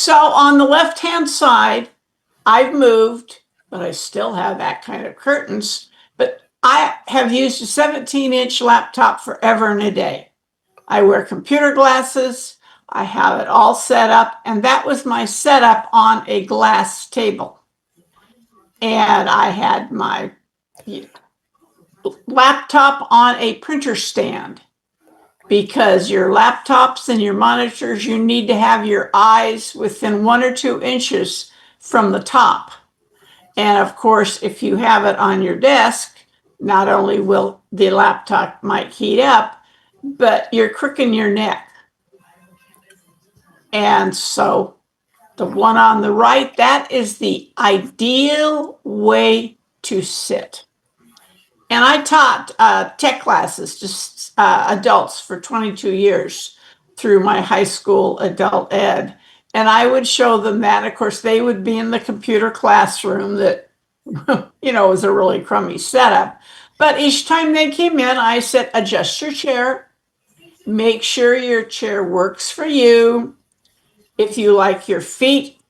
So on the left-hand side, I've moved, but I still have that kind of curtains. But I have used a 17-inch laptop forever and a day. I wear computer glasses. I have it all set up, and that was my setup on a glass table. And I had my laptop on a printer stand, because your laptops and your monitors, you need to have your eyes within 1 or 2 inches from the top. And of course, if you have it on your desk, not only will the laptop might heat up, but you're crooking your neck. And so the one on the right, that is the ideal way to sit. And I taught tech classes to adults for 22 years through my high school adult ed. And I would show them that. Of course, they would be in the computer classroom that, was a really crummy setup. But each time they came in, I said, adjust your chair. Make sure your chair works for you. If you like your feet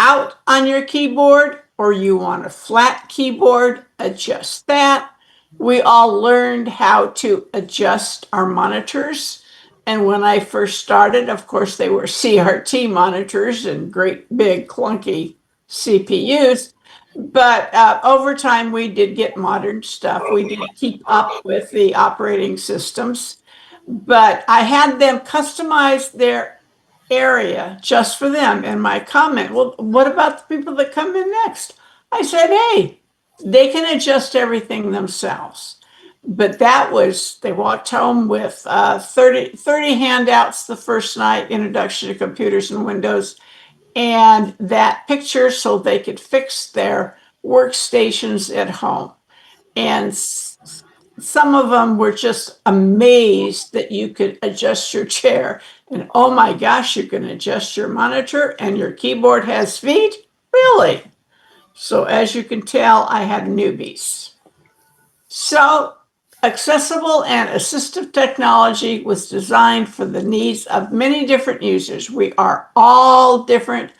out on your keyboard or you want a flat keyboard, adjust that. We all learned how to adjust our monitors. And when I first started, of course, they were CRT monitors and great big clunky CPUs. But over time, we did get modern stuff. We did keep up with the operating systems. But I had them customize their area just for them. And my comment, well, what about the people that come in next? I said, hey, they can adjust everything themselves. But that was, they walked home with 30 handouts the first night, Introduction to Computers and Windows, and that picture so they could fix their workstations at home. And some of them were just amazed that you could adjust your chair. And oh my gosh, you can adjust your monitor and your keyboard has feet? Really? So as you can tell, I had newbies. So accessible and assistive technology was designed for the needs of many different users. We are all different.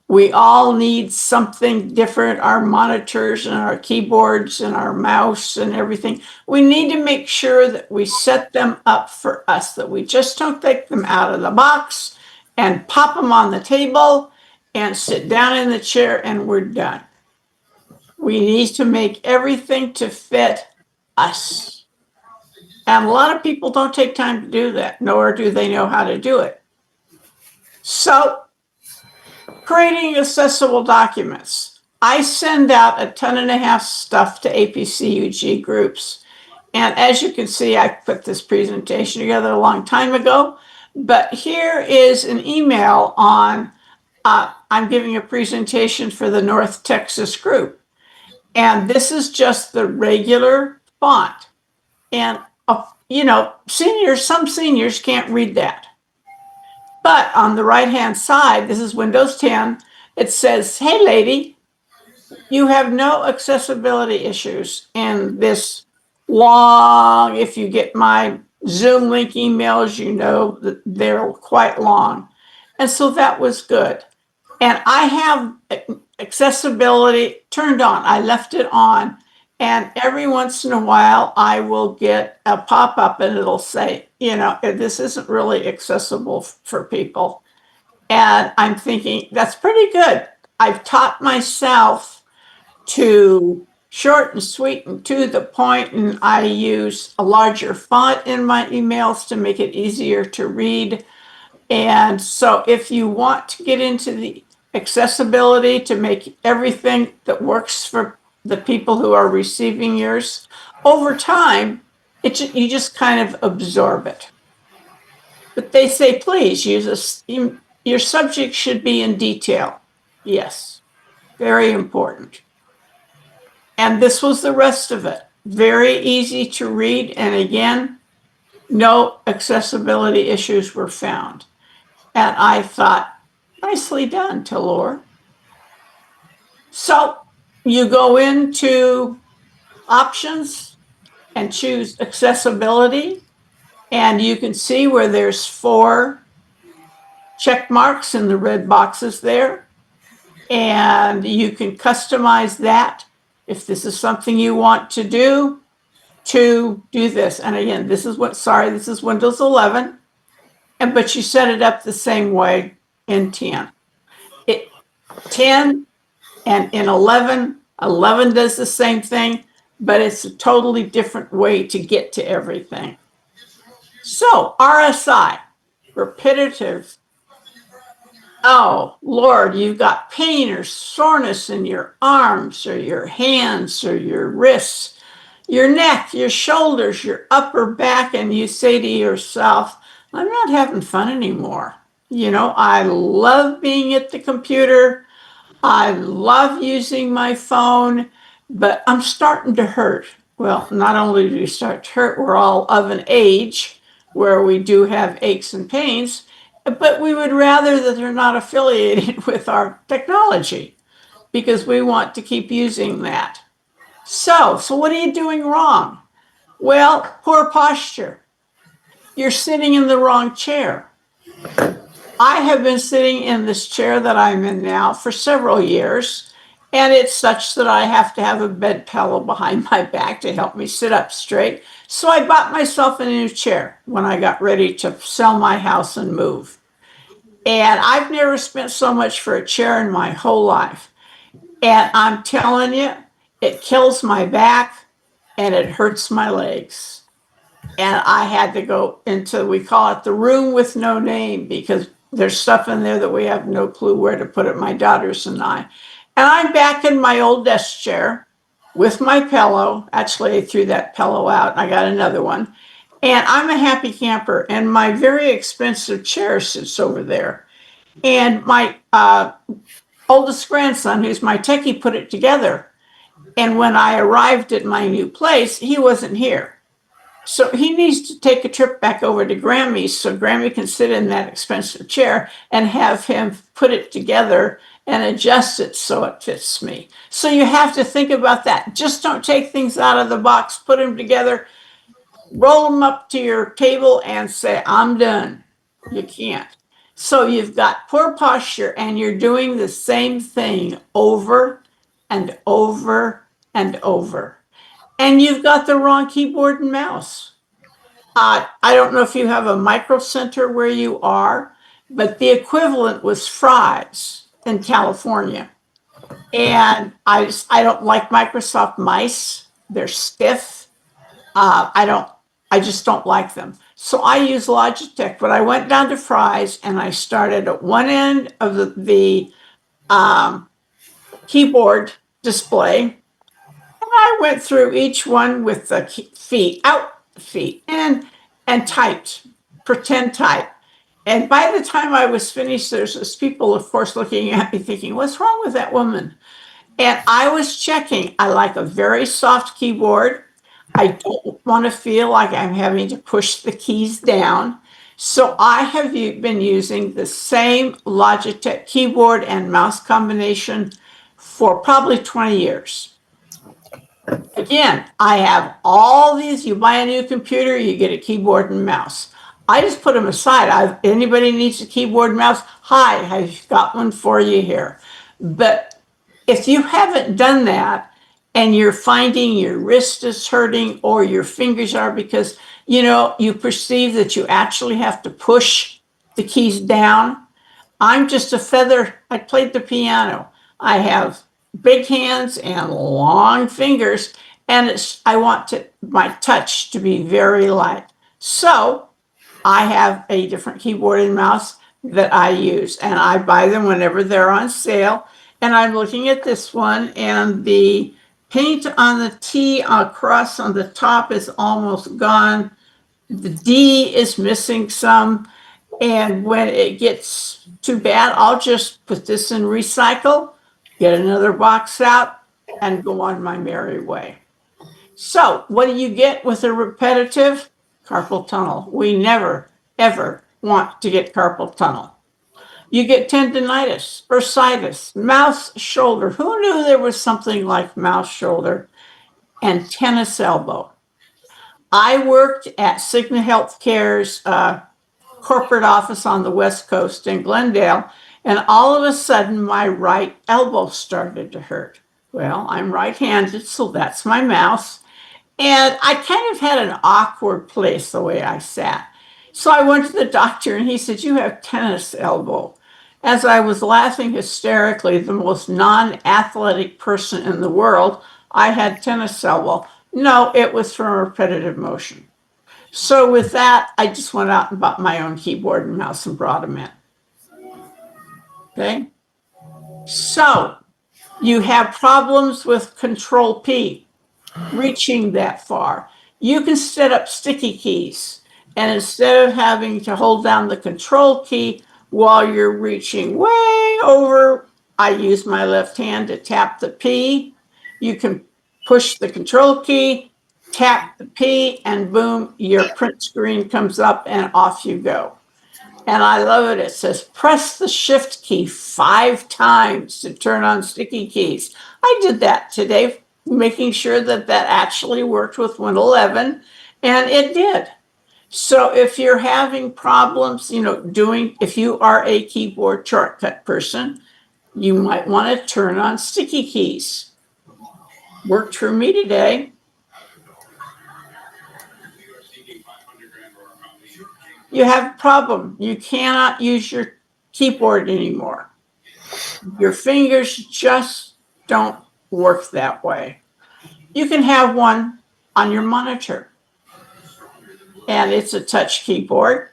We all need something different, our monitors and our keyboards and our mouse and everything. We need to make sure that we set them up for us, that we just don't take them out of the box and pop them on the table and sit down in the chair and we're done. We need to make everything to fit us. And a lot of people don't take time to do that, nor do they know how to do it. So, creating accessible documents. I send out 1.5 tons stuff to APCUG groups. And as you can see, I put this presentation together a long time ago. But here is an email on, I'm giving a presentation for the North Texas group. And this is just the regular font. And, some seniors can't read that. But on the right-hand side, this is Windows 10. It says, hey, lady, you have no accessibility issues in this long, if you get my Zoom link emails, you know that they're quite long. And so that was good. And I have accessibility turned on. I left it on. And every once in a while, I will get a pop-up and it'll say, this isn't really accessible for people. And I'm thinking, that's pretty good. I've taught myself to short and sweet and to the point, and I use a larger font in my emails to make it easier to read. And so if you want to get into the accessibility to make everything that works for the people who are receiving yours, over time, you just kind of absorb it. But they say, please use your subject should be in detail. Yes, very important. And this was the rest of it. Very easy to read. And again, no accessibility issues were found. And I thought, nicely done, Taylour. So you go into options and choose accessibility, and you can see where there's 4 check marks in the red boxes there, and you can customize that if this is something you want to do this. And again, this is Windows 11, but you set it up the same way in 10. 10 and in 11, 11 does the same thing, but it's a totally different way to get to everything. So RSI, repetitive. Oh, Lord, you've got pain or soreness in your arms or your hands or your wrists, your neck, your shoulders, your upper back, and you say to yourself, I'm not having fun anymore. I love being at the computer. I love using my phone, but I'm starting to hurt. Well, not only do you start to hurt, we're all of an age where we do have aches and pains, but we would rather that they're not affiliated with our technology because we want to keep using that. So what are you doing wrong? Well, poor posture. You're sitting in the wrong chair. I have been sitting in this chair that I'm in now for several years, and it's such that I have to have a bed pillow behind my back to help me sit up straight. So I bought myself a new chair when I got ready to sell my house and move. And I've never spent so much for a chair in my whole life. And I'm telling you, it kills my back and it hurts my legs. And I had to go into, we call it the room with no name, because there's stuff in there that we have no clue where to put it, my daughters and I. And I'm back in my old desk chair with my pillow. Actually, I threw that pillow out and I got another one. And I'm a happy camper, and my very expensive chair sits over there. And my oldest grandson, who's my techie, put it together. And when I arrived at my new place, he wasn't here. So he needs to take a trip back over to Grammy's so Grammy can sit in that expensive chair and have him put it together and adjust it so it fits me. So you have to think about that. Just don't take things out of the box, put them together, roll them up to your table and say, I'm done. You can't. So you've got poor posture and you're doing the same thing over and over and over. And you've got the wrong keyboard and mouse. I don't know if you have a micro center where you are, but the equivalent was Fry's in California. And I don't like Microsoft mice. They're stiff. I just don't like them. So I use Logitech, but I went down to Fry's and I started at one end of the keyboard display. I went through each one with the feet and typed, pretend type. And by the time I was finished, there's people, of course, looking at me thinking, what's wrong with that woman? And I was checking. I like a very soft keyboard. I don't want to feel like I'm having to push the keys down. So I have been using the same Logitech keyboard and mouse combination for probably 20 years. Again, I have all these. You buy a new computer, you get a keyboard and mouse. I just put them aside. Anybody needs a keyboard and mouse? Hi, I've got one for you here. But if you haven't done that and you're finding your wrist is hurting or your fingers are because, you perceive that you actually have to push the keys down. I'm just a feather. I played the piano. I have big hands and long fingers, and I want my touch to be very light. So I have a different keyboard and mouse that I use, and I buy them whenever they're on sale. And I'm looking at this one, and the paint on the T across on the top is almost gone. The D is missing some. And when it gets too bad, I'll just put this in recycle, get another box out, and go on my merry way. So what do you get with a repetitive? Carpal tunnel. We never, ever want to get carpal tunnel. You get tendonitis, bursitis, mouse shoulder. Who knew there was something like mouse shoulder? And tennis elbow. I worked at Cigna Healthcare's corporate office on the West Coast in Glendale, and all of a sudden my right elbow started to hurt. Well, I'm right-handed, so that's my mouse. And I kind of had an awkward place the way I sat. So I went to the doctor and he said, "You have tennis elbow." As I was laughing hysterically, the most non athletic person in the world, I had tennis elbow. No, it was from repetitive motion. So with that, I just went out and bought my own keyboard and mouse and brought them in. Okay? So you have problems with Control P, reaching that far. You can set up sticky keys. And instead of having to hold down the Control key while you're reaching way over, I use my left hand to tap the P. You can push the Control key, tap the P, and boom, your print screen comes up and off you go. And I love it. It says, press the shift key 5 times to turn on sticky keys. I did that today, making sure that that actually worked with Win 11, and it did. So if you're having problems, if you are a keyboard shortcut person, you might want to turn on sticky keys. Worked for me today. You have a problem. You cannot use your keyboard anymore. Your fingers just don't work that way. You can have one on your monitor, and it's a touch keyboard.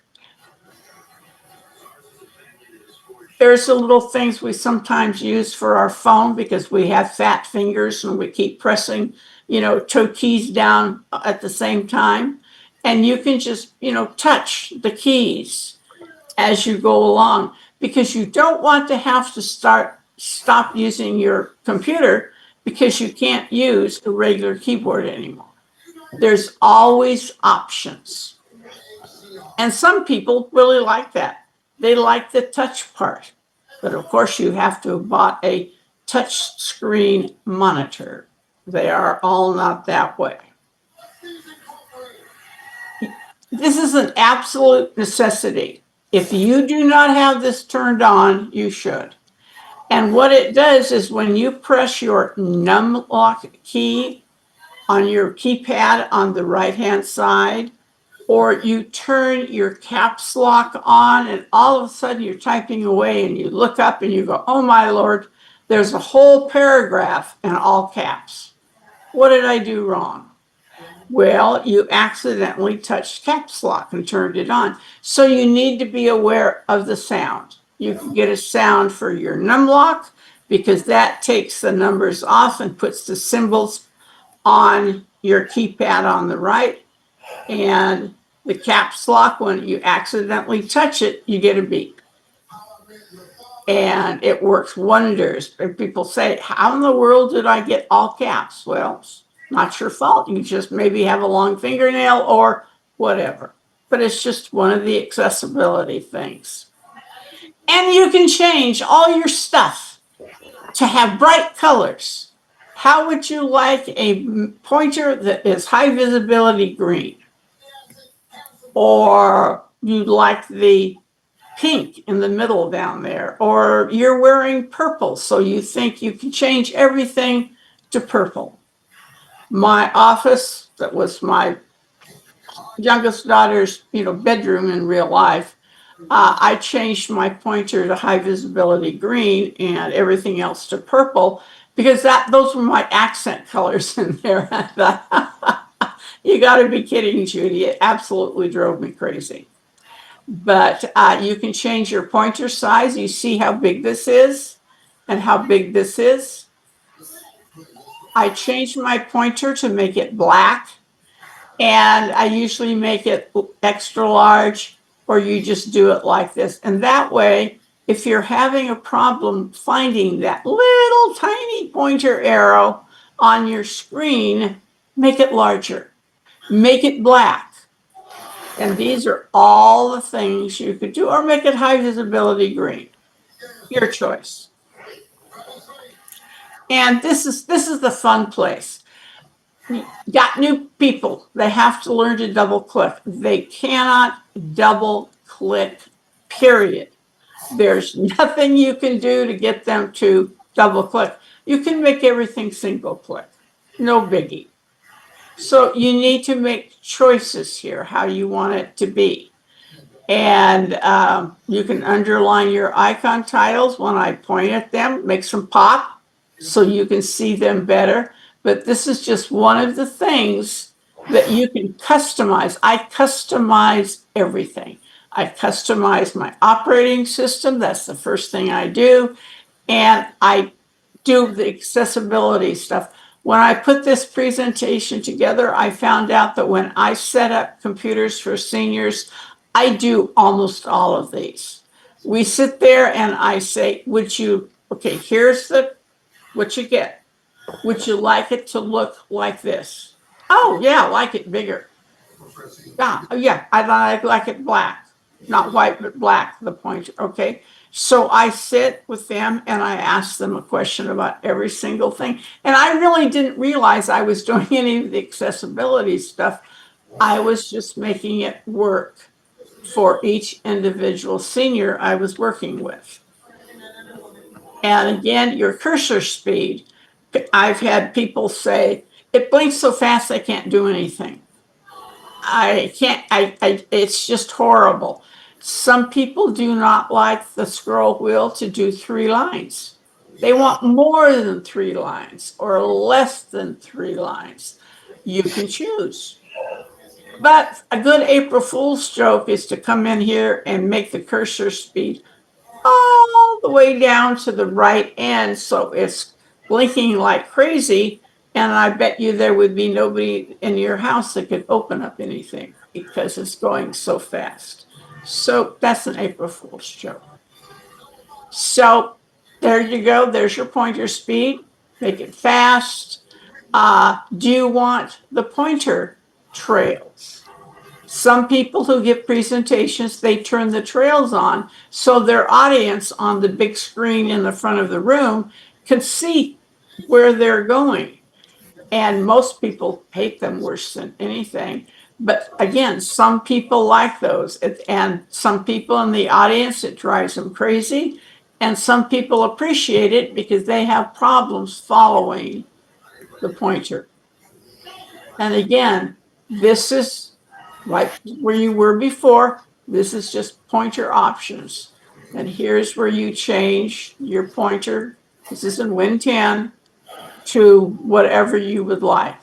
There's the little things we sometimes use for our phone because we have fat fingers and we keep pressing, toe keys down at the same time. And you can just, touch the keys as you go along because you don't want to have to stop using your computer because you can't use a regular keyboard anymore. There's always options. And some people really like that. They like the touch part. But of course, you have to have bought a touch screen monitor. They are all not that way. This is an absolute necessity. If you do not have this turned on, you should. And what it does is when you press your numlock key on your keypad on the right-hand side, or you turn your caps lock on and all of a sudden you're typing away and you look up and you go, "Oh my Lord, there's a whole paragraph in all caps. What did I do wrong?" Well, you accidentally touched caps lock and turned it on. So you need to be aware of the sound. You can get a sound for your numlock because that takes the numbers off and puts the symbols on your keypad on the right. And the caps lock, when you accidentally touch it, you get a beep. And it works wonders. And people say, "How in the world did I get all caps?" Well, it's not your fault. You just maybe have a long fingernail or whatever. But it's just one of the accessibility things. And you can change all your stuff to have bright colors. How would you like a pointer that is high visibility green? Or you'd like the pink in the middle down there, or you're wearing purple, so you think you can change everything to purple. My office, that was my youngest daughter's, bedroom in real life, I changed my pointer to high visibility green and everything else to purple because those were my accent colors in there. You got to be kidding, Judy. It absolutely drove me crazy. But you can change your pointer size. You see how big this is and how big this is. I changed my pointer to make it black, and I usually make it extra large, or you just do it like this. And that way, if you're having a problem finding that little tiny pointer arrow on your screen, make it larger. Make it black. And these are all the things you could do, or make it high visibility green. Your choice. And this is the fun place. You got new people. They have to learn to double click. They cannot double click click, period. There's nothing you can do to get them to double click. You can make everything single click, no biggie. So you need to make choices here, how you want it to be. And you can underline your icon titles when I point at them, makes them pop so you can see them better. But this is just one of the things that you can customize. I customize everything. I customize my operating system. That's the first thing I do. And I do the accessibility stuff. When I put this presentation together, I found out that when I set up computers for seniors, I do almost all of these. We sit there and I say, okay, here's what you get. Would you like it to look like this? Oh, yeah, I like it bigger. Yeah, I like it black, not white, but black, the pointer. Okay. So I sit with them and I ask them a question about every single thing. And I really didn't realize I was doing any of the accessibility stuff. I was just making it work for each individual senior I was working with. And again, your cursor speed. I've had people say, it blinks so fast I can't do anything. I can't, it's just horrible. Some people do not like the scroll wheel to do 3 lines. They want more than 3 lines or less than 3 lines. You can choose. But a good April Fool's joke is to come in here and make the cursor speed all the way down to the right end so it's blinking like crazy. And I bet you there would be nobody in your house that could open up anything because it's going so fast. So that's an April Fool's joke. So there you go. There's your pointer speed. Make it fast. Do you want the pointer trails? Some people who give presentations, they turn the trails on so their audience on the big screen in the front of the room can see where they're going. And most people hate them worse than anything. But again, some people like those. And some people in the audience, it drives them crazy. And some people appreciate it because they have problems following the pointer. And again, this is like where you were before. This is just pointer options. And here's where you change your pointer. This is in Win 10 to whatever you would like.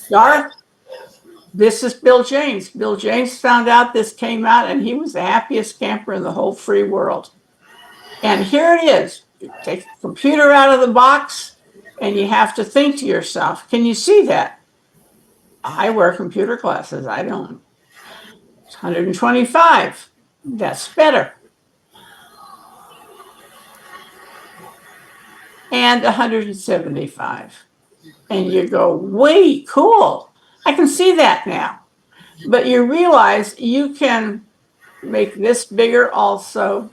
Garth, this is Bill James. Bill James found out this came out and he was the happiest camper in the whole free world. And here it is. You take the computer out of the box and you have to think to yourself, can you see that? I wear computer glasses. I don't. It's 125. That's better. And 175. And you go, wait, cool. I can see that now. But you realize you can make this bigger also,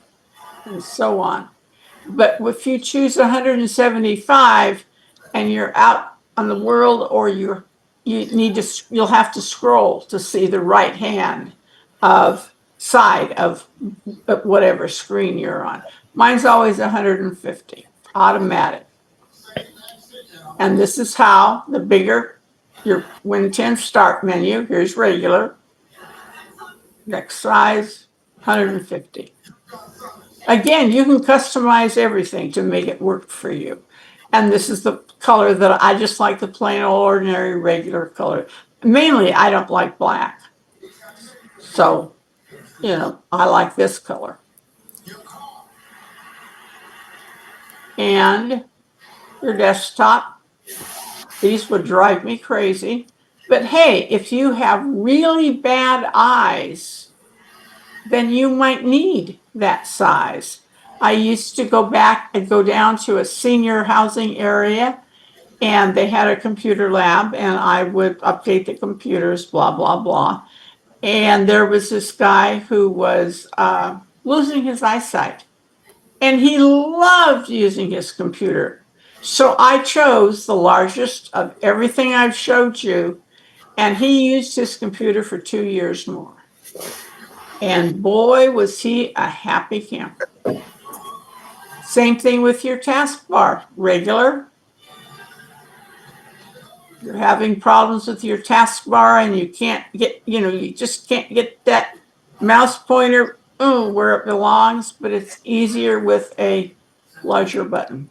and so on. But if you choose 175 and you're out on the world or you'll have to scroll to see the right hand of side of whatever screen you're on. Mine's always 150, automatic. And this is how the bigger your Win 10 start menu, here's regular, next size, 150. Again, you can customize everything to make it work for you. And this is the color that I just like, the plain old ordinary regular color. Mainly, I don't like black. So, I like this color. And your desktop, these would drive me crazy. But hey, if you have really bad eyes, then you might need that size. I used to go back and go down to a senior housing area and they had a computer lab and I would update the computers, blah, blah, blah. And there was this guy who was losing his eyesight and he loved using his computer. So I chose the largest of everything I've showed you And he used his computer for 2 years more. And boy, was he a happy camper. Same thing with your taskbar, regular. You're having problems with your taskbar and you can't get, you just can't get that mouse pointer where it belongs, but it's easier with a larger button.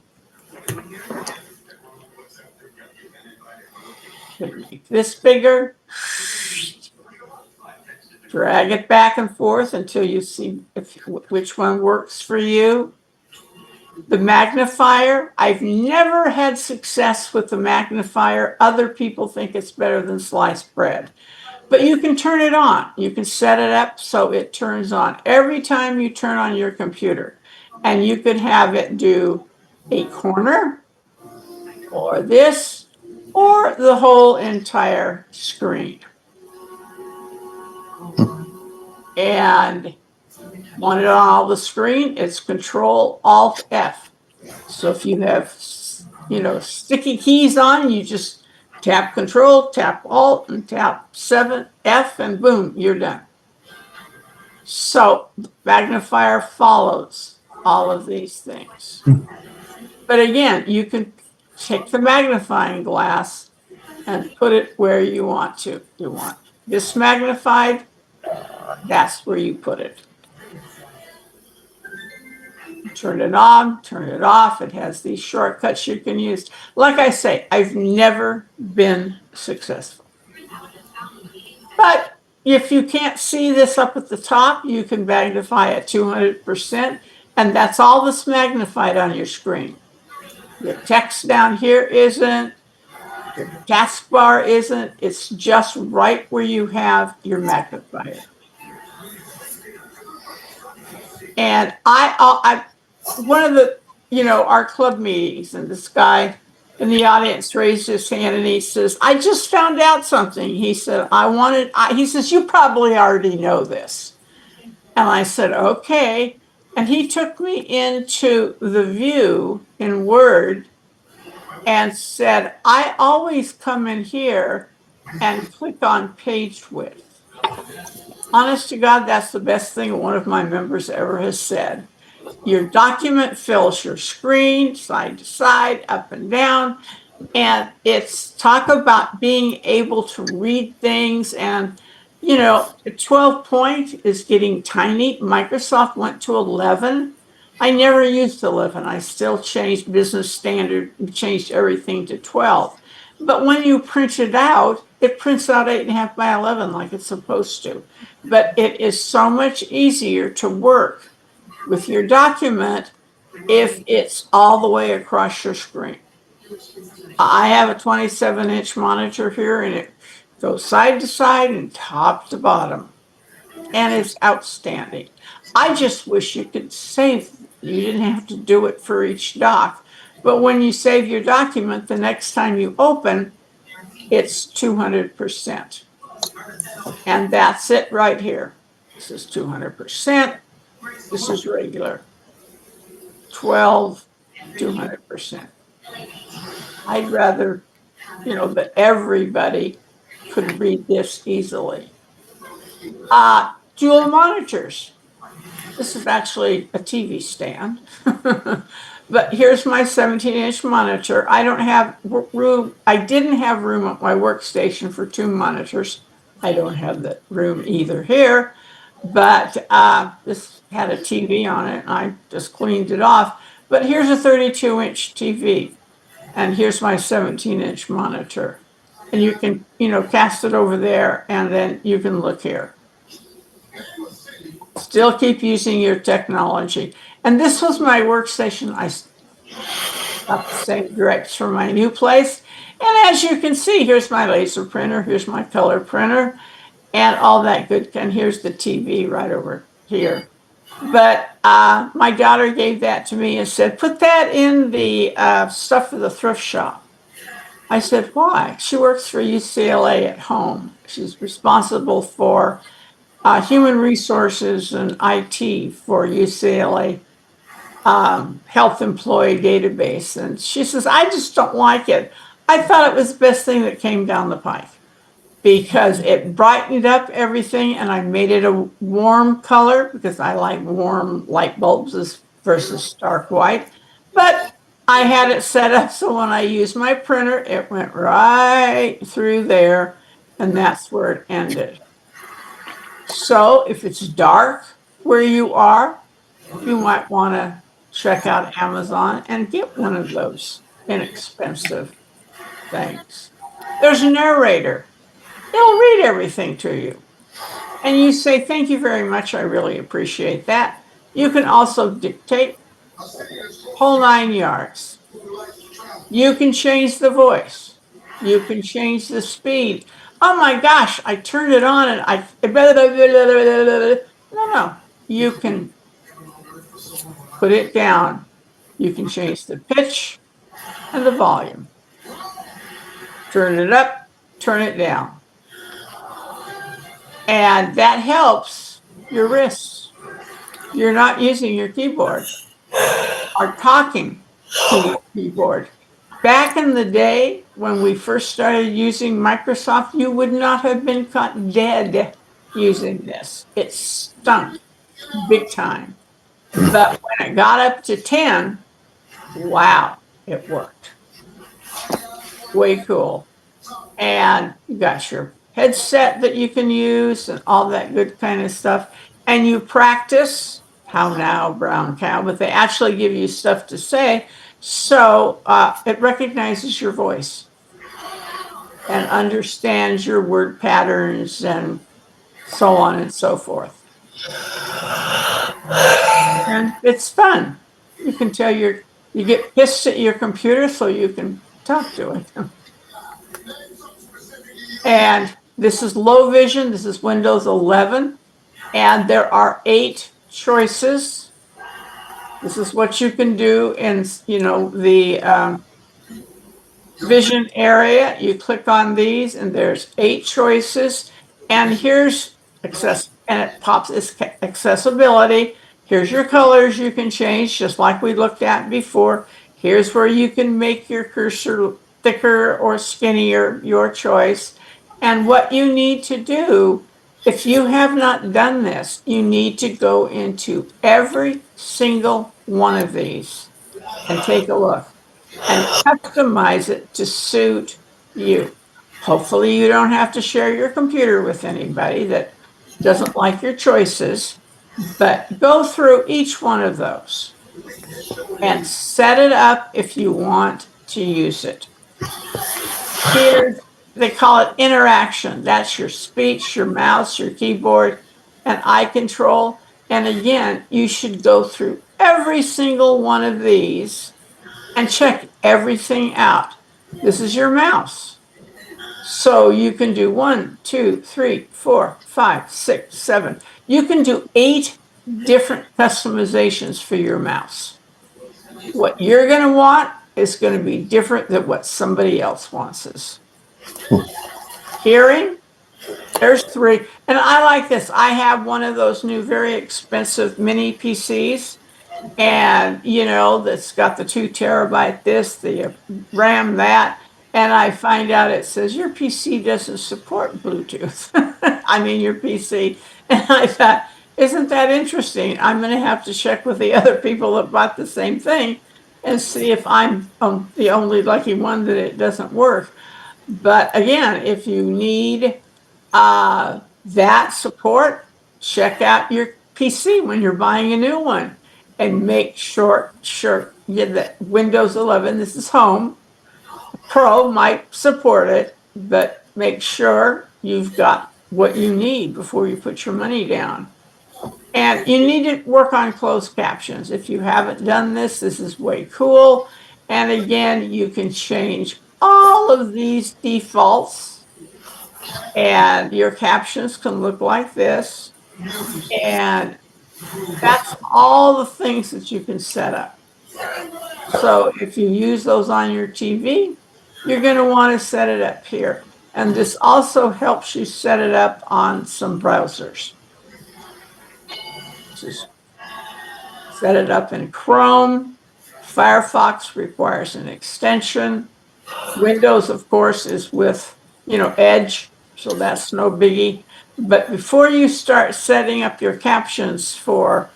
Make this bigger. Drag it back and forth until you see which one works for you. The magnifier, I've never had success with the magnifier. Other people think it's better than sliced bread. But you can turn it on. You can set it up so it turns on every time you turn on your computer. And you could have it do a corner or this or the whole entire screen. And want it on all the screen, it's Control Alt F. So if you have, sticky keys on, you just tap Control, tap Alt, and tap 7F, and boom, you're done. So the magnifier follows all of these things. But again, you can take the magnifying glass and put it where you want to. You want this magnified, that's where you put it. Turn it on, turn it off. It has these shortcuts you can use. Like I say, I've never been successful. But if you can't see this up at the top, you can magnify at 200%, and that's all that's magnified on your screen. Your text down here isn't, your taskbar isn't, it's just right where you have your magnifier. And I one of the, our club meetings, and this guy in the audience raised his hand and he says, I just found out something. He said, he says, you probably already know this. And I said, okay. And he took me into the view in Word and said, I always come in here and click on page width. Honest to God, that's the best thing one of my members ever has said. Your document fills your screen side to side, up and down, and it's talk about being able to read things. And 12 point is getting tiny. Microsoft went to 11. I never used 11. I still changed business standard and changed everything to 12. But when you print it out, it prints out 8.5 by 11 like it's supposed to. But it is so much easier to work with your document if it's all the way across your screen. I have a 27-inch monitor here, and it goes side to side and top to bottom, and it's outstanding. I just wish you could save. You didn't have to do it for each doc, but when you save your document, the next time you open, it's 200%. And that's it right here. This is 200%. This is regular. 12, 200%. I'd rather, that everybody could read this easily. Dual monitors. This is actually a TV stand. But here's my 17-inch monitor. I don't have room. I didn't have room at my workstation for 2 monitors. I don't have the room either here. But this had a TV on it, and I just cleaned it off. But here's a 32-inch TV, and here's my 17-inch monitor. And you can, cast it over there, and then you can look here. Still keep using your technology. And this was my workstation. I got the same directs for my new place. And as you can see, here's my laser printer, here's my color printer, and all that good. And here's the TV right over here. But my daughter gave that to me and said, put that in the stuff for the thrift shop. I said, why? She works for UCLA at home. She's responsible for human resources and IT for UCLA health employee database. And she says, I just don't like it. I thought it was the best thing that came down the pike. because it brightened up everything, and I made it a warm color because I like warm light bulbs versus stark white. But I had it set up so when I used my printer, it went right through there, and that's where it ended. So if it's dark where you are, you might want to check out Amazon and get one of those inexpensive things. There's a narrator. It'll read everything to you. And you say, thank you very much. I really appreciate that. You can also dictate, whole 9 yards. You can change the voice. You can change the speed. Oh my gosh, I turned it on and I. No. You can put it down. You can change the pitch and the volume. Turn it up, turn it down. And that helps your wrists. You're not using your keyboard or talking to your keyboard. Back in the day when we first started using Microsoft, you would not have been caught dead using this. It stunk big time. But when it got up to 10, wow, it worked. Way cool. And you got your headset that you can use and all that good kind of stuff. And you practice, how now, brown cow, but they actually give you stuff to say. So it recognizes your voice and understands your word patterns and so on and so forth. And it's fun. You can tell you get pissed at your computer so you can talk to it. And this is low vision. This is Windows 11. And there are 8 choices. This is what you can do in, the vision area. You click on these and there's 8 choices. And here's and it pops accessibility. Here's your colors you can change, just like we looked at before. Here's where you can make your cursor thicker or skinnier, your choice. And what you need to do, if you have not done this, you need to go into every single one of these and take a look and customize it to suit you. Hopefully you don't have to share your computer with anybody that doesn't like your choices, but go through each one of those and set it up if you want to use it. Here, they call it interaction. That's your speech, your mouse, your keyboard, and eye control. And again, you should go through every single one of these and check everything out. This is your mouse. So you can do 1, 2, 3, 4, 5, 6, 7. You can do 8 different customizations for your mouse. What you're going to want is going to be different than what somebody else wants. Hearing, there's 3. And I like this. I have one of those new very expensive mini PCs. And, that's got the 2 terabyte this, the RAM that. And I find out it says your PC doesn't support Bluetooth. I mean, your PC. And I thought, isn't that interesting? I'm going to have to check with the other people that bought the same thing and see if I'm the only lucky one that it doesn't work. But again, if you need that support, check out your PC when you're buying a new one and make sure that Windows 11, this is home. Pro might support it, but make sure you've got what you need before you put your money down. And you need to work on closed captions. If you haven't done this, this is way cool. And again, you can change all of these defaults and your captions can look like this. And that's all the things that you can set up. So if you use those on your TV, you're going to want to set it up here. And this also helps you set it up on some browsers. Just set it up in Chrome. Firefox requires an extension. Windows, of course, is with, Edge. So that's no biggie. But before you start setting up your captions for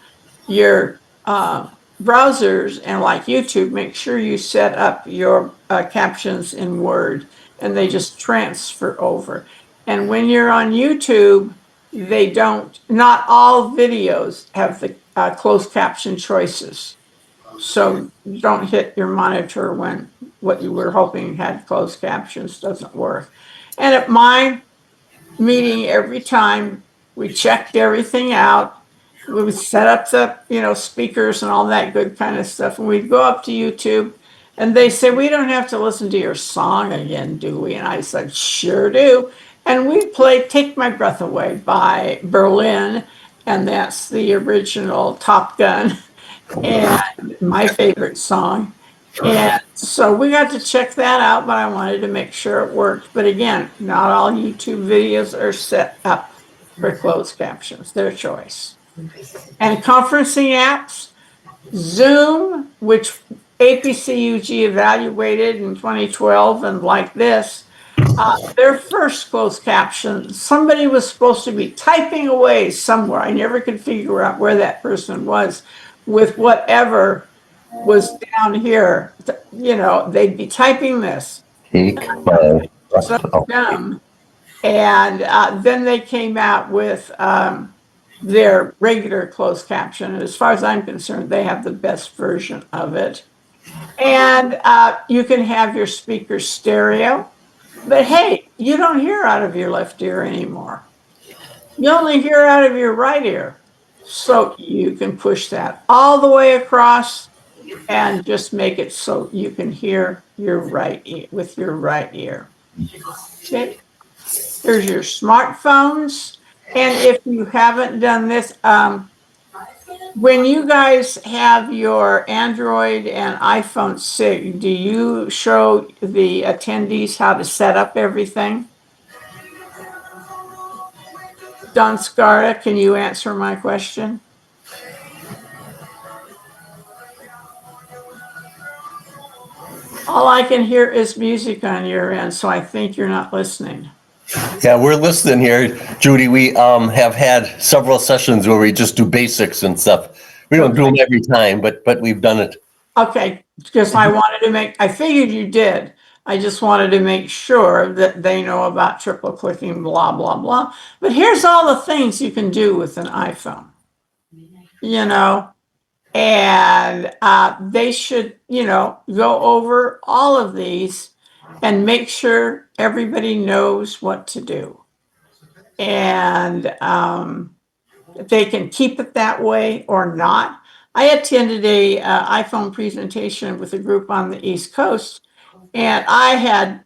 your browsers and like YouTube, make sure you set up your captions in Word and they just transfer over. And when you're on YouTube, they don't, not all videos have the closed caption choices. So you don't hit your monitor when what you were hoping had closed captions doesn't work. And at mine, meeting every time. We checked everything out. We would set up the, speakers and all that good kind of stuff. And we'd go up to YouTube and they say, we don't have to listen to your song again, do we? And I said, sure do. And we played Take My Breath Away by Berlin. And that's the original Top Gun and my favorite song. And so we got to check that out, but I wanted to make sure it worked. But again, not all YouTube videos are set up for closed captions, their choice. And conferencing apps, Zoom, which APCUG evaluated in 2012 and like this, their first closed caption, somebody was supposed to be typing away somewhere. I never could figure out where that person was with whatever was down here. They'd be typing this. So dumb. And then they came out with their regular closed caption. And as far as I'm concerned, they have the best version of it. And you can have your speakers stereo. But hey, you don't hear out of your left ear anymore. You only hear out of your right ear. So you can push that all the way across and just make it so you can hear your right ear with your right ear. Okay. Here's your smartphones. And if you haven't done this, when you guys have your Android and iPhone SIG, do you show the attendees how to set up everything? Don Scarta, can you answer my question? All I can hear is music on your end, so I think you're not listening. Yeah, we're listening here, Judy. We have had several sessions where we just do basics and stuff. We don't do them every time, but we've done it. Okay, because I figured you did. I just wanted to make sure that they know about triple clicking, blah, blah, blah. But here's all the things you can do with an iPhone, and they should, go over all of these and make sure everybody knows what to do. And they can keep it that way or not. I attended a iPhone presentation with a group on the East Coast, and I had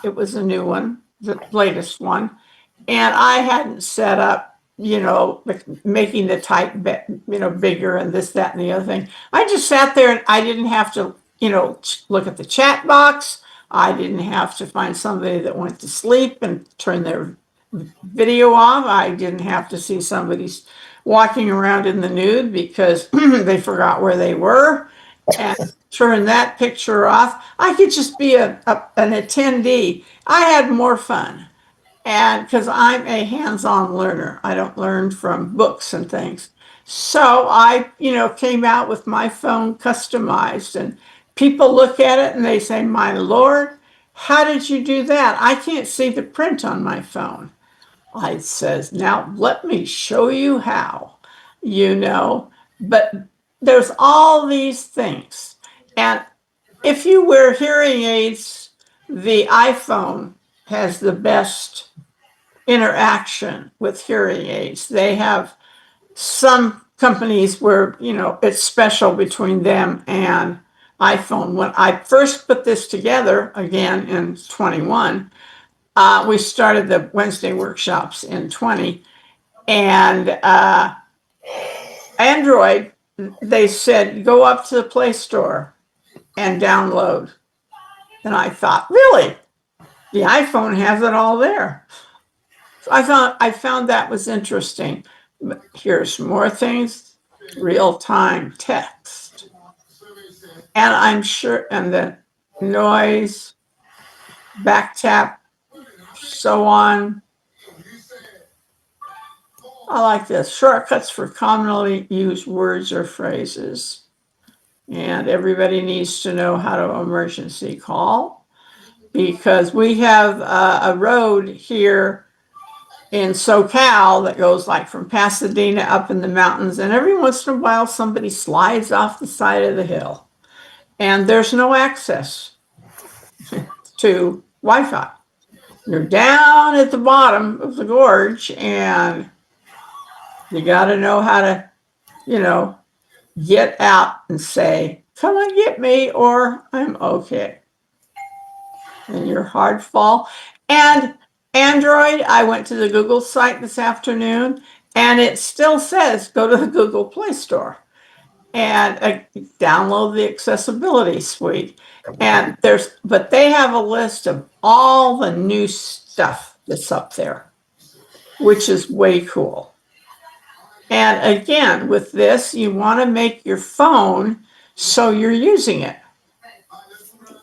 it was a new one, the latest one, and I hadn't set up, making the type, bigger and this, that, and the other thing. I just sat there and I didn't have to, look at the chat box. I didn't have to find somebody that went to sleep and turn their video off. I didn't have to see somebody walking around in the nude because they forgot where they were and turn that picture off. I could just be an attendee. I had more fun. And because I'm a hands-on learner, I don't learn from books and things. So I, came out with my phone customized, and people look at it and they say, my Lord, how did you do that? I can't see the print on my phone. I says, now let me show you how, but there's all these things. And if you wear hearing aids, the iPhone has the best interaction with hearing aids. They have some companies where, it's special between them and iPhone. When I first put this together again in 21, we started the Wednesday workshops in 20, and Android, they said, go up to the Play Store and download. And I thought, really? The iPhone has it all there. So I found that was interesting. But here's more things, real-time text. And I'm sure, and the noise, back tap, so on. I like this. Shortcuts for commonly used words or phrases. And everybody needs to know how to emergency call, because we have a road here in SoCal that goes like from Pasadena up in the mountains, and every once in a while somebody slides off the side of the hill, and there's no access to Wi-Fi. You're down at the bottom of the gorge, and you got to know how to, get out and say, "Come and get me," or "I'm okay." And your hard fall. And Android, I went to the Google site this afternoon, and it still says go to the Google Play Store and download the accessibility suite. And but they have a list of all the new stuff that's up there, which is way cool. And again, with this, you want to make your phone so you're using it.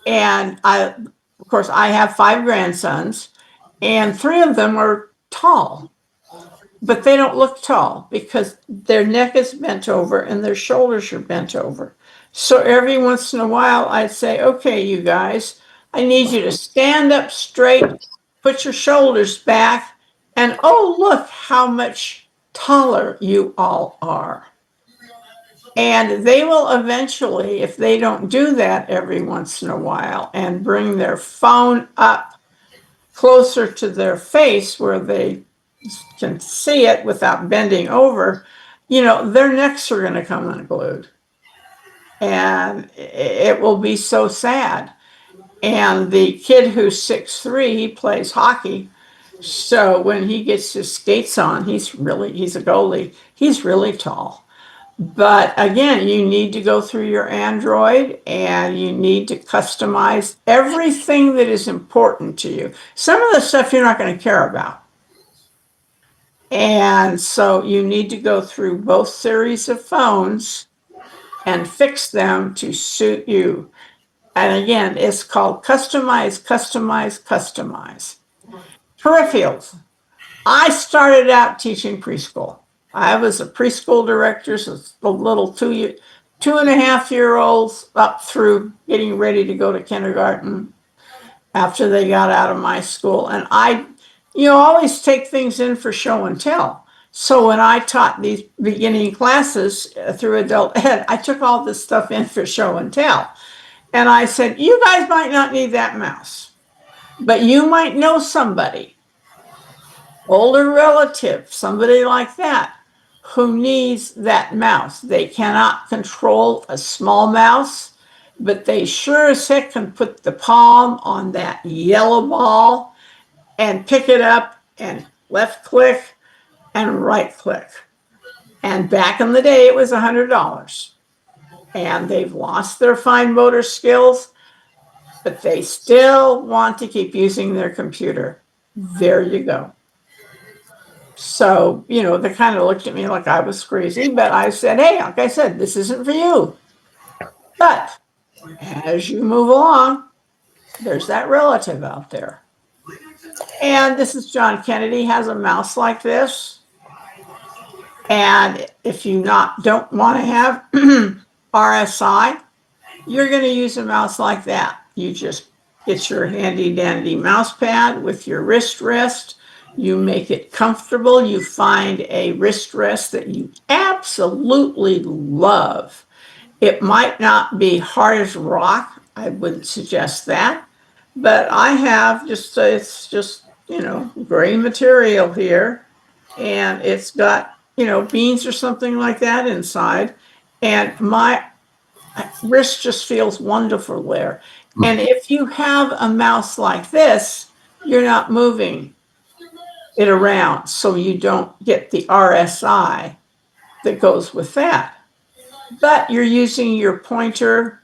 And of course, I have 5 grandsons, and 3 of them are tall, but they don't look tall because their neck is bent over and their shoulders are bent over. So every once in a while, I'd say, "Okay, you guys, I need you to stand up straight, put your shoulders back, and oh, look how much taller you all are." And they will eventually, if they don't do that every once in a while and bring their phone up closer to their face where they can see it without bending over, their necks are going to come unglued. And it will be so sad. And the kid who's 6'3", he plays hockey. So when he gets his skates on, he's a goalie. He's really tall. But again, you need to go through your Android and you need to customize everything that is important to you. Some of the stuff you're not going to care about. And so you need to go through both series of phones and fix them to suit you. And again, it's called customize, customize, customize. Peripherals. I started out teaching preschool. I was a preschool director, so the little 2.5-year-olds up through getting ready to go to kindergarten after they got out of my school. And I, always take things in for show and tell. So when I taught these beginning classes through adult ed, I took all this stuff in for show and tell. And I said, "You guys might not need that mouse, but you might know somebody, older relative, somebody like that, who needs that mouse. They cannot control a small mouse, but they sure as heck can put the palm on that yellow ball and pick it up and left click and right click." And back in the day, it was $100. And they've lost their fine motor skills, but they still want to keep using their computer. There you go. So, they kind of looked at me like I was crazy, but I said, "Hey, like I said, this isn't for you." But as you move along, there's that relative out there. And this is John Kennedy has a mouse like this. And if you don't want to have RSI, you're going to use a mouse like that. You just get your handy dandy mouse pad with your wrist rest. You make it comfortable. You find a wrist rest that you absolutely love. It might not be hard as rock. I wouldn't suggest that. But I have it's just, gray material here. And it's got, beans or something like that inside. And my wrist just feels wonderful there. And if you have a mouse like this, you're not moving it around, so you don't get the RSI that goes with that. But you're using your pointer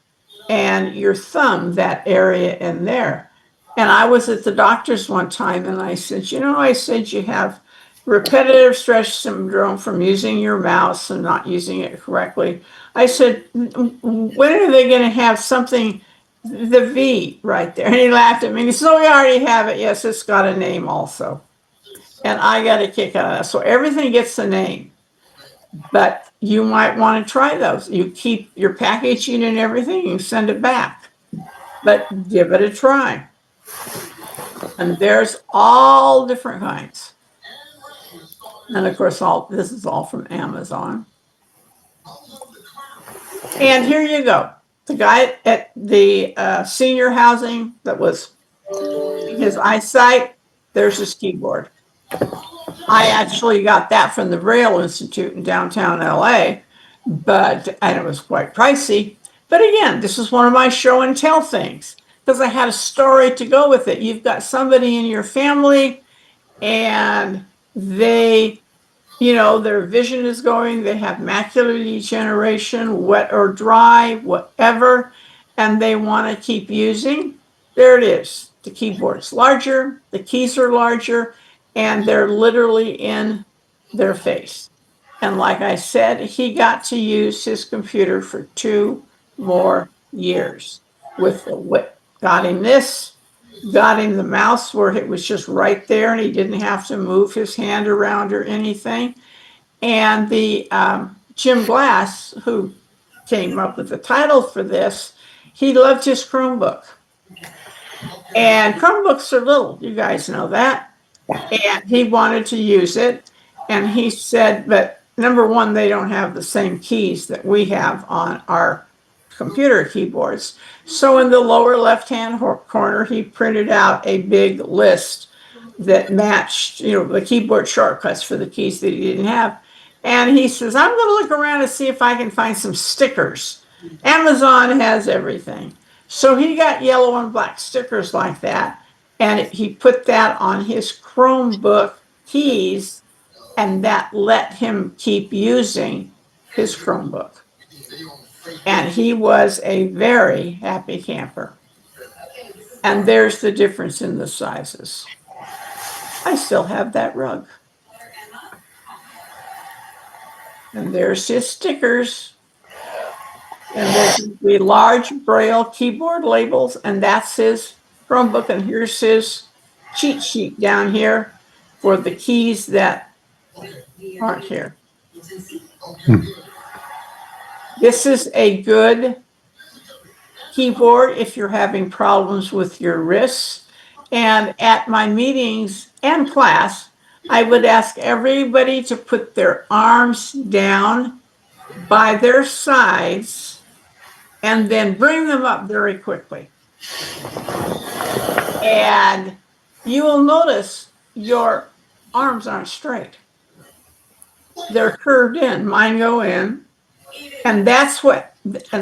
and your thumb, that area in there. And I was at the doctor's one time and I said, you have repetitive stress syndrome from using your mouse and not using it correctly. I said, "When are they going to have something the V right there. And he laughed at me. He said, "Oh, we already have it. Yes, it's got a name also." And I got a kick out of that. So everything gets a name. But you might want to try those. You keep your packaging and everything, you send it back. But give it a try. And there's all different kinds. And of course, all this is all from Amazon. And here you go. The guy at the senior housing that was his eyesight, there's his keyboard. I actually got that from the Braille Institute in downtown LA, and it was quite pricey. But again, this is one of my show and tell things because I had a story to go with it. You've got somebody in your family and their vision is going, they have macular degeneration, wet or dry, whatever, and they want to keep using. There it is. The keyboard's larger, the keys are larger, and they're literally in their face. And like I said, he got to use his computer for 2 more years with got him this, got him the mouse where it was just right there and he didn't have to move his hand around or anything. And the Jim Glass, who came up with the title for this, he loved his Chromebook. And Chromebooks are little, you guys know that. And he wanted to use it. And he said, but number one, they don't have the same keys that we have on our computer keyboards. So in the lower left-hand corner, he printed out a big list that matched, the keyboard shortcuts for the keys that he didn't have. And he says, I'm going to look around and see if I can find some stickers. Amazon has everything. So he got yellow and black stickers like that. And he put that on his Chromebook keys, and that let him keep using his Chromebook. And he was a very happy camper. And there's the difference in the sizes. I still have that rug. And there's his stickers. And there's the large Braille keyboard labels, and that's his Chromebook. And here's his cheat sheet down here for the keys that aren't here. This is a good keyboard if you're having problems with your wrists. And at my meetings and class, I would ask everybody to put their arms down by their sides and then bring them up very quickly. And you will notice your arms aren't straight. They're curved in. Mine go in. And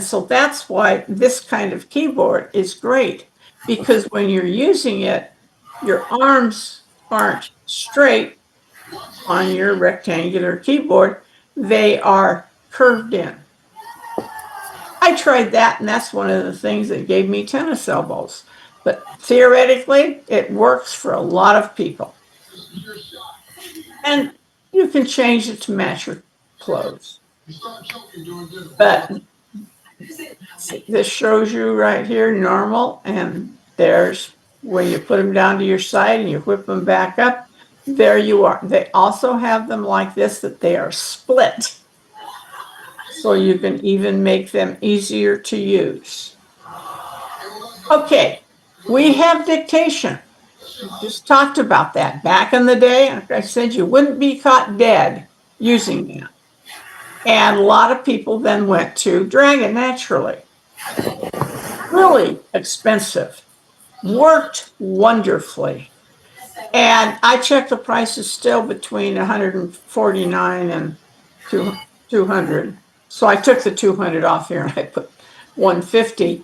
so that's why this kind of keyboard is great, because when you're using it, your arms aren't straight on your rectangular keyboard. They are curved in. I tried that, and that's one of the things that gave me tennis elbows. But theoretically, it works for a lot of people. And you can change it to match your clothes. But this shows you right here, normal, and there's when you put them down to your side and you whip them back up, there you are. They also have them like this, that they are split. So you can even make them easier to use. Okay, we have dictation. We just talked about that. Back in the day, like I said, you wouldn't be caught dead using that. And a lot of people then went to Dragon naturally. Really expensive. Worked wonderfully. And I checked the prices still between $149 and $200. So I took the $200 off here and I put $150.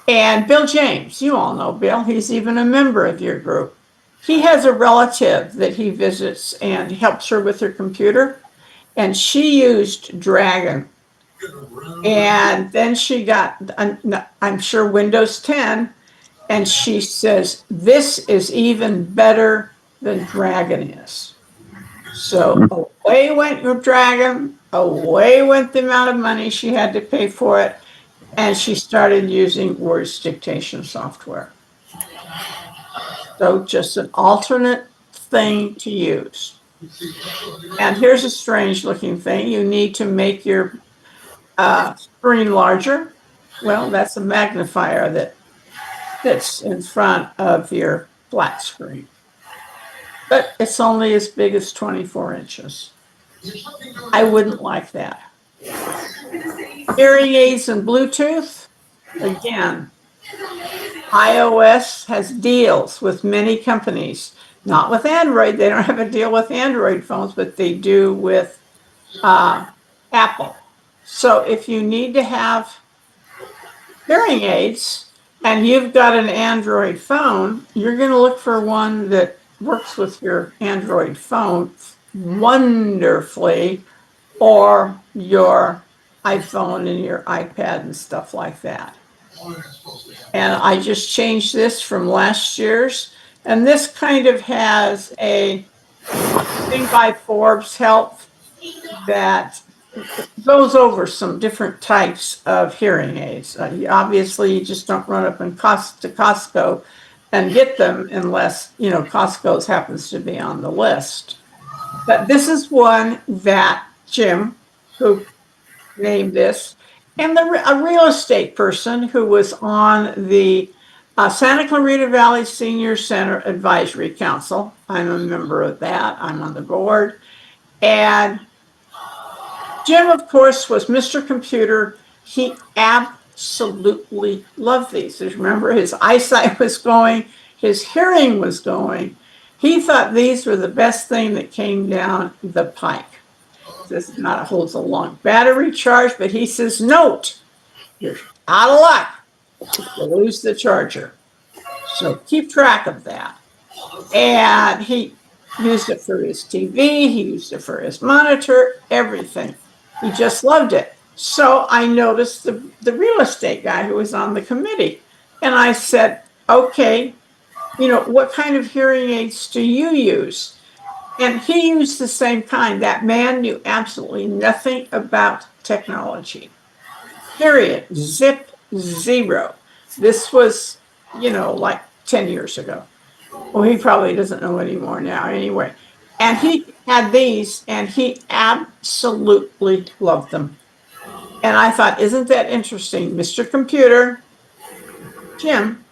And Bill James, you all know Bill, he's even a member of your group. He has a relative that he visits and helps her with her computer. And she used Dragon. And then she got, I'm sure, Windows 10. And she says, this is even better than Dragon is. So away went your Dragon, away went the amount of money she had to pay for it. and she started using words dictation software. So just an alternate thing to use. And here's a strange looking thing. You need to make your screen larger. Well, that's a magnifier that's in front of your flat screen. But it's only as big as 24 inches. I wouldn't like that. Hearing aids and Bluetooth, again, iOS has deals with many companies, not with Android. They don't have a deal with Android phones, but they do with Apple. So if you need to have hearing aids and you've got an Android phone, you're going to look for one that works with your Android phone wonderfully, or your iPhone and your iPad and stuff like that. And I just changed this from last year's. And this kind of has a thing by Forbes Health that goes over some different types of hearing aids. Obviously, you just don't run up to Costco and get them unless, Costco's happens to be on the list. But this is one that Jim, who named this, and a real estate person who was on the Santa Clarita Valley Senior Center Advisory Council. I'm a member of that. I'm on the board. And Jim, of course, was Mr. Computer. He absolutely loved these. Remember, his eyesight was going, his hearing was going. He thought these were the best thing that came down the pike. This not holds a long battery charge, but he says, note, you're out of luck if you lose the charger. So keep track of that. And he used it for his TV, he used it for his monitor, everything. He just loved it. So I noticed the real estate guy who was on the committee. And I said, okay, what kind of hearing aids do you use? And he used the same kind. That man knew absolutely nothing about technology. Period. Zip, zero. This was, like 10 years ago. Well, he probably doesn't know anymore now anyway. And he had these and he absolutely loved them. And I thought, isn't that interesting? Mr. Computer, Jim,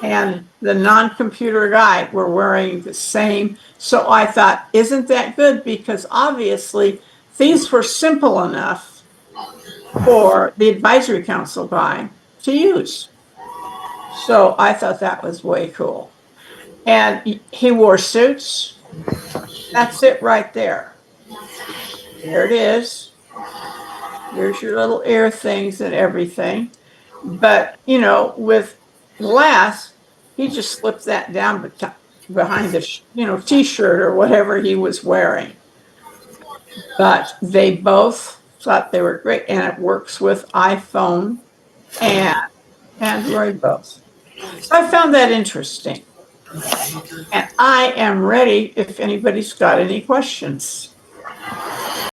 and the non-computer guy were wearing the same. So I thought, isn't that good? Because obviously these were simple enough for the advisory council guy to use. So I thought that was way cool. And he wore suits. That's it right there. There it is. There's your little ear things and everything. But, with glass, he just slipped that down behind the, t-shirt or whatever he was wearing. But they both thought they were great. And it works with iPhone and Android both. So I found that interesting. And I am ready if anybody's got any questions.